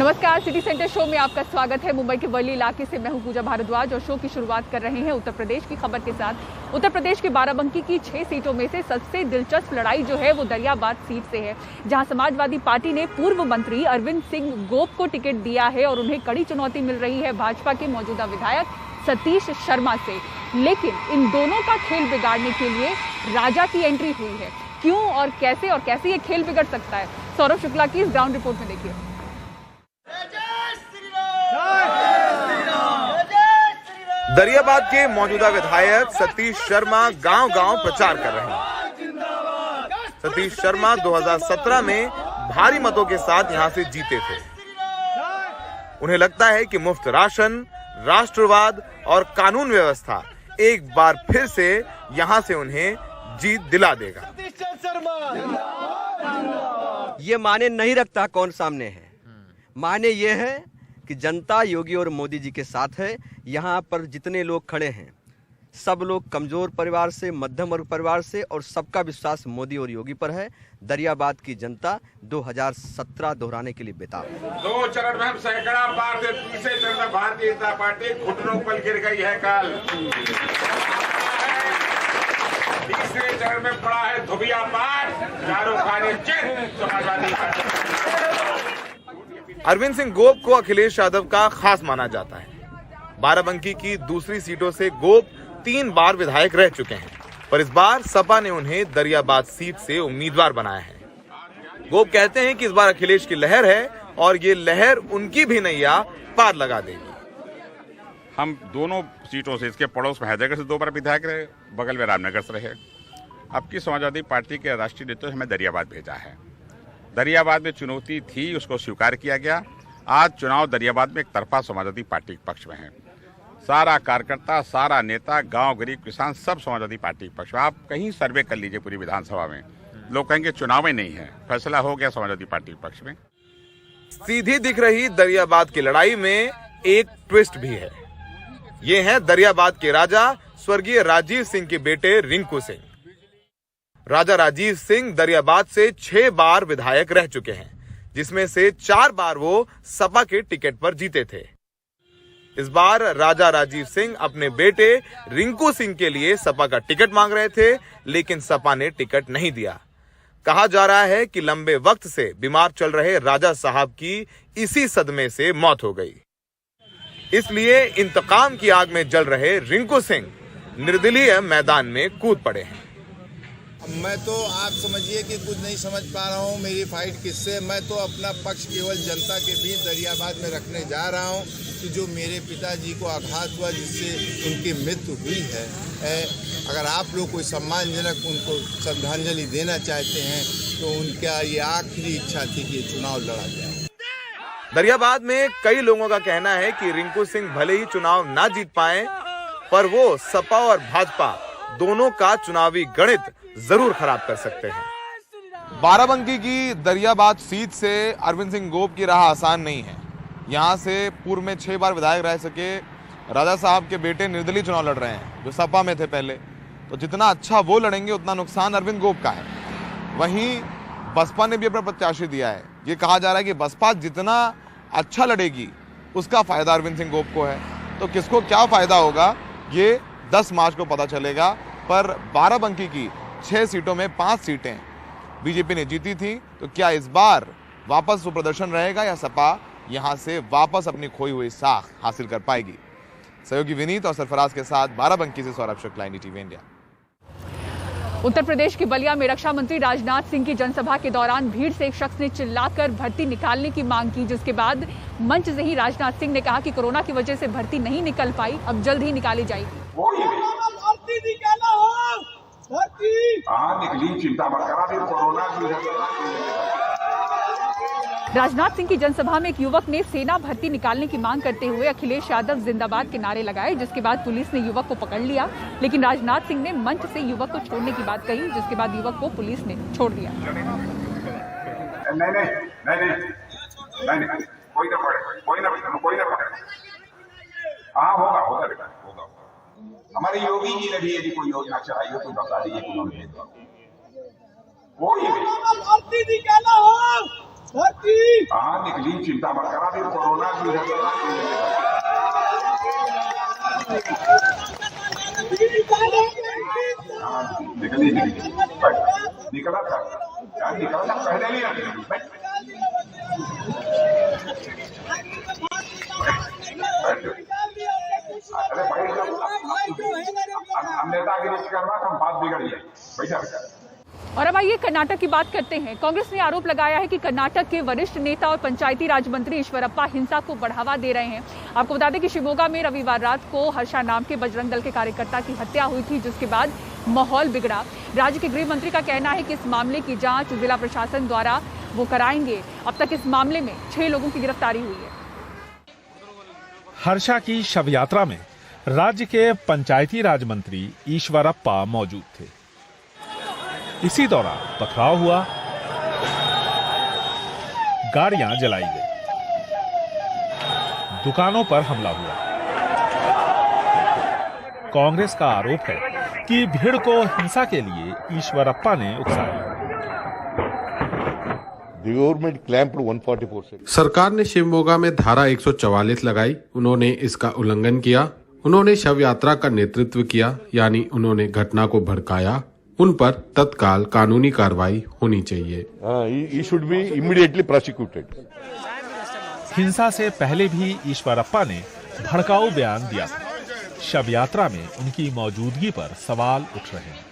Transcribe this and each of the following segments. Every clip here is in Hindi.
नमस्कार, सिटी सेंटर शो में आपका स्वागत है। मुंबई के वर्ली इलाके से मैं हूं पूजा भारद्वाज और शो की शुरुआत कर रहे हैं उत्तर प्रदेश की खबर के साथ। उत्तर प्रदेश के बाराबंकी की 6 सीटों में से सबसे दिलचस्प लड़ाई जो है वो दरियाबाद सीट से है, जहां समाजवादी पार्टी ने पूर्व मंत्री अरविंद सिंह गोप को टिकट दिया है और उन्हें कड़ी चुनौती मिल रही है भाजपा के मौजूदा विधायक सतीश शर्मा से। लेकिन इन दोनों का खेल बिगाड़ने के लिए राजा की एंट्री हुई है। क्यों और कैसे ये खेल बिगड़ सकता है, सौरभ शुक्ला की इस ग्राउंड रिपोर्ट में देखिए। दरियाबाद के मौजूदा विधायक सतीश शर्मा गांव-गांव प्रचार कर रहे हैं। सतीश शर्मा 2017 में भारी मतों के साथ यहां से जीते थे। उन्हें लगता है कि मुफ्त राशन, राष्ट्रवाद और कानून व्यवस्था एक बार फिर से यहां से उन्हें जीत दिला देगा। ये माने नहीं रखता कौन सामने है, माने ये है कि जनता योगी और मोदी जी के साथ है। यहाँ पर जितने लोग खड़े हैं सब लोग कमजोर परिवार से, मध्यम वर्ग परिवार से, और सबका विश्वास मोदी और योगी पर है। दरियाबाद की जनता 2017 दोहराने के लिए बेताब है। 2 चरण में हम सैकड़ा पार थे, तीसरे चरण में भारतीय जनता पार्टी घुटनों पर गिर गई है। कल तीसरे चरण में पड़ा है धुबिया पार, चारों खाने समाजवादी पार्टी। अरविंद सिंह गोप को अखिलेश यादव का खास माना जाता है। बाराबंकी की दूसरी सीटों से गोप 3 बार विधायक रह चुके हैं, पर इस बार सपा ने उन्हें दरियाबाद सीट से उम्मीदवार बनाया है। गोप कहते हैं कि इस बार अखिलेश की लहर है और ये लहर उनकी भी नैया पार लगा देगी। हम दोनों सीटों से, इसके पड़ोस में हैदरगढ़ से 2 बार विधायक रहे, बगल में रामनगर से रहे। अब की समाजवादी पार्टी के राष्ट्रीय नेतृत्व ने हमें दरियाबाद भेजा है। दरियाबाद में चुनौती थी, उसको स्वीकार किया गया। आज चुनाव दरियाबाद में एक तरफा समाजवादी पार्टी के पक्ष में है। सारा कार्यकर्ता, सारा नेता, गांव, गरीब, किसान सब समाजवादी पार्टी के पक्ष में। आप कहीं सर्वे कर लीजिए पूरी विधानसभा में, लोग कहेंगे चुनाव में नहीं है, फैसला हो गया समाजवादी पार्टी के पक्ष में। सीधी दिख रही दरियाबाद की लड़ाई में एक ट्विस्ट भी है। ये हैं दरियाबाद के राजा स्वर्गीय राजीव सिंह के बेटे रिंकू सिंह। राजा राजीव सिंह दरियाबाद से 6 बार विधायक रह चुके हैं, जिसमें से 4 बार वो सपा के टिकट पर जीते थे। इस बार राजा राजीव सिंह अपने बेटे रिंकू सिंह के लिए सपा का टिकट मांग रहे थे, लेकिन सपा ने टिकट नहीं दिया। कहा जा रहा है कि लंबे वक्त से बीमार चल रहे राजा साहब की इसी सदमे से मौत हो गई। इसलिए इंतकाम की आग में जल रहे रिंकू सिंह निर्दलीय मैदान में कूद पड़े हैं। मैं तो आप समझिए कि कुछ नहीं समझ पा रहा हूँ मेरी फाइट किससे। मैं तो अपना पक्ष केवल जनता के बीच दरियाबाद में रखने जा रहा हूँ कि जो मेरे पिताजी को आघात हुआ, जिससे उनकी मृत्यु हुई है, अगर आप लोग कोई सम्मानजनक उनको श्रद्धांजलि देना चाहते हैं तो उनका ये आखिरी इच्छा थी कि ये चुनाव लड़ा जाए। दरियाबाद में कई लोगों का कहना है कि रिंकू सिंह भले ही चुनाव ना जीत पाए, पर वो सपा और भाजपा दोनों का चुनावी गणित जरूर खराब कर सकते हैं। बाराबंकी की दरियाबाद सीट से अरविंद सिंह गोप की राह आसान नहीं है। यहां से पूर्व में 6 बार विधायक रह सके राजा साहब के बेटे निर्दलीय चुनाव लड़ रहे हैं, जो सपा में थे पहले। तो जितना अच्छा वो लड़ेंगे उतना नुकसान अरविंद गोप का है। वहीं बसपा ने भी अपना प्रत्याशी दिया है। ये कहा जा रहा है कि बसपा जितना अच्छा लड़ेगी उसका फायदा अरविंद सिंह गोप को है। तो किसको क्या फायदा होगा ये 10 मार्च को पता चलेगा। पर बाराबंकी की 6 सीटों में 5 सीटें बीजेपी ने जीती थी, तो क्या इस बार वापस वो प्रदर्शन रहेगा या सपा यहां से वापस अपनी खोई हुई साख हासिल कर पाएगी? सहयोगी विनीत और सरफराज के साथ बाराबंकी से सौरभ शुक्ला, टीवी इंडिया। उत्तर प्रदेश के बलिया में रक्षा मंत्री राजनाथ सिंह की जनसभा के दौरान भीड़ से एक शख्स ने चिल्लाकर भर्ती निकालने की मांग की, जिसके बाद मंच से ही राजनाथ सिंह ने कहा कि कोरोना की वजह से भर्ती नहीं निकल पाई, अब जल्द ही निकाली जाएगी। निकली, चिंता मत करा, कोरोना राजनाथ सिंह की जनसभा में एक युवक ने सेना भर्ती निकालने की मांग करते हुए अखिलेश यादव जिंदाबाद के नारे लगाए, जिसके बाद पुलिस ने युवक को पकड़ लिया। लेकिन राजनाथ सिंह ने मंच से युवक को छोड़ने की बात कही, जिसके बाद युवक को पुलिस ने छोड़ दिया। नहीं, कोई ना पकड़े। हाँ, होगा बेटा, होगा। हमारे योगी जी ने भी यदि कोई योजना चलाई हो तो बता दीजिए, उन्होंने भर्ती निकाला हो, भर्ती। हाँ, बाहर निकली, चिंता मत करा, फिर कोरोना भी निकली निकला था यार, निकला था पहले ही अरे भाई हम नेतागिरी करना, हम बात बिगड़ गई। बैठा और अब आइए कर्नाटक की बात करते हैं। कांग्रेस ने आरोप लगाया है कि कर्नाटक के वरिष्ठ नेता और पंचायती राज मंत्री ईश्वरप्पा हिंसा को बढ़ावा दे रहे हैं। आपको बता दें कि शिवमोगा में रविवार रात को हर्षा नाम के बजरंग दल के कार्यकर्ता की हत्या हुई थी, जिसके बाद माहौल बिगड़ा। राज्य के गृह मंत्री का कहना है कि इस मामले की जांच जिला प्रशासन द्वारा वो कराएंगे। अब तक इस मामले में 6 लोगों की गिरफ्तारी हुई है। हर्षा की शव यात्रा में राज्य के पंचायती राज मंत्री ईश्वरप्पा मौजूद थे। इसी दौरान पथराव हुआ, गाड़ियां जलाई गई, दुकानों पर हमला हुआ। कांग्रेस का आरोप है कि भीड़ को हिंसा के लिए ईश्वरप्पा ने उकसाया। सरकार ने शिवमोगा में धारा 144 लगाई। उन्होंने इसका उल्लंघन किया। उन्होंने शव यात्रा का नेतृत्व किया, यानी उन्होंने घटना को भड़काया। उन पर तत्काल कानूनी कार्रवाई होनी चाहिए। He should be immediately prosecuted. हिंसा से पहले भी ईश्वरप्पा ने भड़काऊ बयान दिया था। शव यात्रा में उनकी मौजूदगी पर सवाल उठ रहे हैं।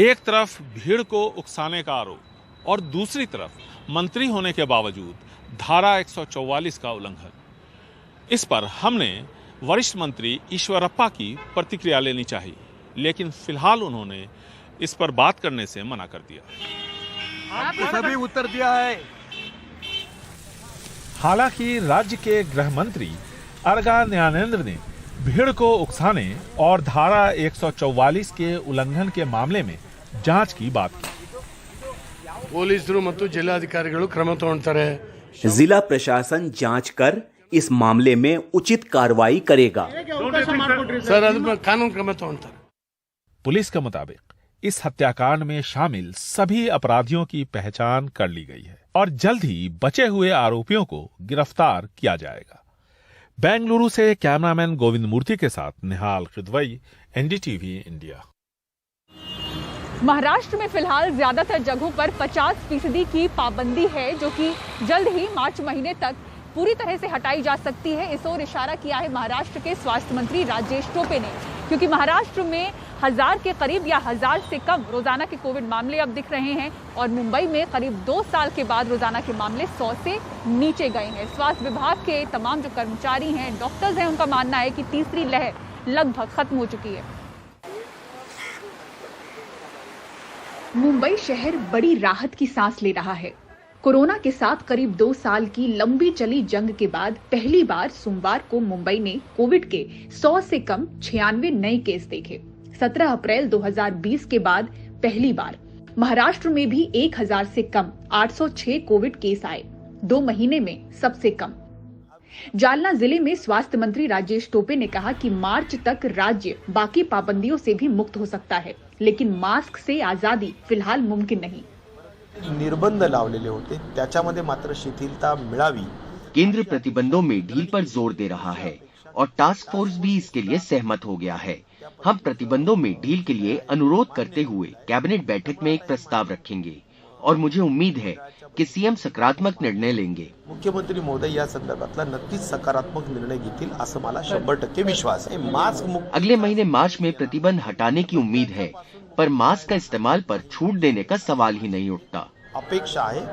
एक तरफ भीड़ को उकसाने का आरोप और दूसरी तरफ मंत्री होने के बावजूद धारा 144 का उल्लंघन। इस पर हमने वरिष्ठ मंत्री ईश्वरप्पा की प्रतिक्रिया लेनी चाहिए, लेकिन फिलहाल उन्होंने इस पर बात करने से मना कर दिया। आपको सभी उत्तर दिया है। हालांकि राज्य के गृह मंत्री अरगा न्यानेंद्र ने भीड़ को उकसाने और धारा 144 के उल्लंघन के मामले में जांच की बात की। ಪೊಲೀಸರು ಮತ್ತು ಜಿಲ್ಲಾಧಿಕಾರಿಗಳು ಕ್ರಮ ತಗೊಳ್ತಾರೆ। जिला प्रशासन जांच कर इस मामले में उचित कार्रवाई करेगा। सर अदर कानून क्रम तಗೊಳ್ತಾರೆ। पुलिस के मुताबिक इस हत्याकांड में शामिल सभी अपराधियों की पहचान कर ली गई है और जल्द ही बचे हुए आरोपियों को गिरफ्तार किया जाएगा। बेंगलुरु से कैमरामैन गोविंद मूर्ति के साथ निहाल खिदवई, एनडीटीवी इंडिया। महाराष्ट्र में फिलहाल ज्यादातर जगहों पर 50% की पाबंदी है, जो कि जल्द ही मार्च महीने तक पूरी तरह से हटाई जा सकती है। इस ओर इशारा किया है महाराष्ट्र के स्वास्थ्य मंत्री राजेश टोपे ने, क्योंकि महाराष्ट्र में 1000 के करीब या 1000 से कम रोजाना के कोविड मामले अब दिख रहे हैं और मुंबई में करीब 2 साल के बाद रोजाना के मामले 100 से नीचे गए हैं। स्वास्थ्य विभाग के तमाम जो कर्मचारी हैं, डॉक्टर्स हैं, उनका मानना है कि तीसरी लहर लगभग खत्म हो चुकी है। मुंबई शहर बड़ी राहत की सांस ले रहा है। कोरोना के साथ करीब 2 साल की लंबी चली जंग के बाद पहली बार सोमवार को मुंबई ने कोविड के 100 से कम 96 नए केस देखे। 17 अप्रैल 2020 के बाद पहली बार महाराष्ट्र में भी 1000 से कम 806 कोविड केस आए, 2 महीने में सबसे कम। जालना जिले में स्वास्थ्य मंत्री राजेश टोपे ने कहा कि मार्च तक राज्य बाकी पाबंदियों से भी मुक्त हो सकता है, लेकिन मास्क से आजादी फिलहाल मुमकिन नहीं। निर्बंध लावलेले होते, त्याच्यामध्ये मात्र शिथिलता मिळावी। केंद्र प्रतिबंधों में ढील पर जोर दे रहा है और टास्क फोर्स भी इसके लिए सहमत हो गया है। हम प्रतिबंधों में ढील के लिए अनुरोध करते हुए कैबिनेट बैठक में एक प्रस्ताव रखेंगे और मुझे उम्मीद है कि सीएम सकारात्मक निर्णय लेंगे। मुख्यमंत्री महोदय या संदर्भातला नक्कीच सकारात्मक निर्णय घेतील असं मला 100% विश्वास है। मास्क मुक्त अगले महीने मार्च में प्रतिबंध हटाने की उम्मीद है, पर मास्क का इस्तेमाल पर छूट देने का सवाल ही नहीं उठता। अपेक्षा है।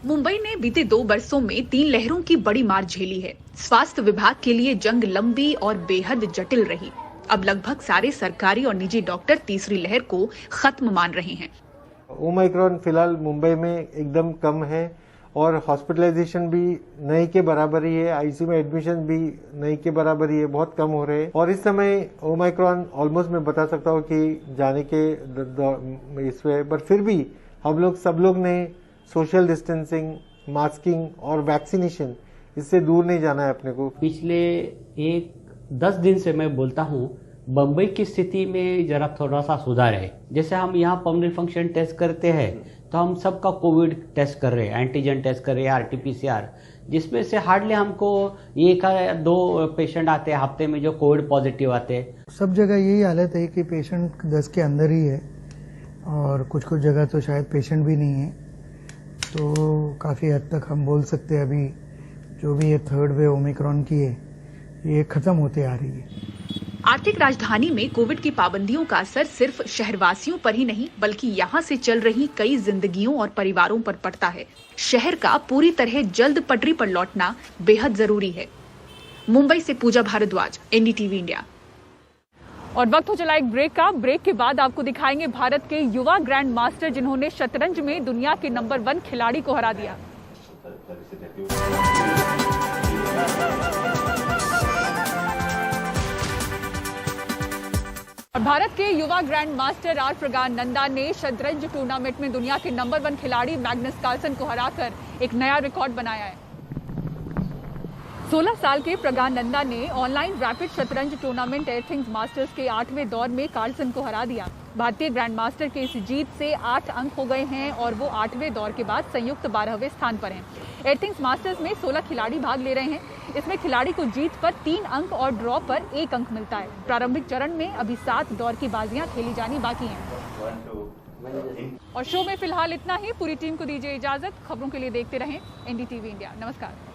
मुंबई ने बीते 2 वर्षों में 3 लहरों की बड़ी मार झेली है। स्वास्थ्य विभाग के लिए जंग लंबी और बेहद जटिल रही। अब लगभग सारे सरकारी और निजी डॉक्टर तीसरी लहर को खत्म मान रहे हैं। ओमाइक्रॉन फिलहाल मुंबई में एकदम कम है और हॉस्पिटलाइजेशन भी नहीं के बराबर ही है, आईसीयू में एडमिशन भी नहीं के बराबर ही है, बहुत कम हो रहे हैं। और इस समय ओमाइक्रॉन ऑलमोस्ट मैं बता सकता हूँ कि जाने के इसमें, पर फिर भी हम लोग सब लोग ने सोशल डिस्टेंसिंग, मास्किंग और वैक्सीनेशन, इससे दूर नहीं जाना है अपने को। पिछले 10 दिन से मैं बोलता हूँ बम्बई की स्थिति में जरा थोड़ा सा सुधार है। जैसे हम यहाँ पल्मोनरी फंक्शन टेस्ट करते हैं तो हम सबका कोविड टेस्ट कर रहे हैं, एंटीजन टेस्ट कर रहे हैं, RT-PCR, जिसमें से हार्डली हमको 1 या 2 पेशेंट आते हैं हफ्ते में जो कोविड पॉजिटिव आते हैं। सब जगह यही हालत है कि पेशेंट 10 के अंदर ही है और कुछ कुछ जगह तो शायद पेशेंट भी नहीं है। तो काफ़ी हद तक हम बोल सकते हैं अभी जो भी ये 3rd वेव ओमिक्रॉन की है ये खत्म होते आ रही है। आर्थिक राजधानी में कोविड की पाबंदियों का असर सिर्फ शहरवासियों पर ही नहीं बल्कि यहाँ से चल रही कई जिंदगियों और परिवारों पर पड़ता है। शहर का पूरी तरह जल्द पटरी पर लौटना बेहद जरूरी है। मुंबई से पूजा भारद्वाज, NDTV इंडिया। और वक्त हो चला एक ब्रेक का। ब्रेक के बाद आपको दिखाएंगे भारत के युवा ग्रैंड मास्टर जिन्होंने शतरंज में दुनिया के नंबर 1 खिलाड़ी को हरा दिया। और भारत के युवा ग्रैंड मास्टर आर प्रज्ञानंदा ने शतरंज टूर्नामेंट में दुनिया के नंबर 1 खिलाड़ी मैग्नस कार्लसन को हराकर एक नया रिकॉर्ड बनाया है। 16 साल के प्रज्ञानंदा ने ऑनलाइन रैपिड शतरंज टूर्नामेंट एथिंग्स मास्टर्स के 8वें दौर में कार्लसन को हरा दिया। भारतीय ग्रैंड मास्टर के इस जीत से 8 अंक हो गए हैं और वो 8वें दौर के बाद संयुक्त 12वें स्थान पर हैं। एथिंग्स मास्टर्स में 16 खिलाड़ी भाग ले रहे हैं। इसमें खिलाड़ी को जीत पर 3 अंक और ड्रॉ पर 1 अंक मिलता है। प्रारंभिक चरण में अभी 7 दौर की बाजियां खेली जानी बाकी हैं। और शो में फिलहाल इतना ही। पूरी टीम को दीजिए इजाजत। खबरों के लिए देखते रहें NDTV इंडिया। नमस्कार।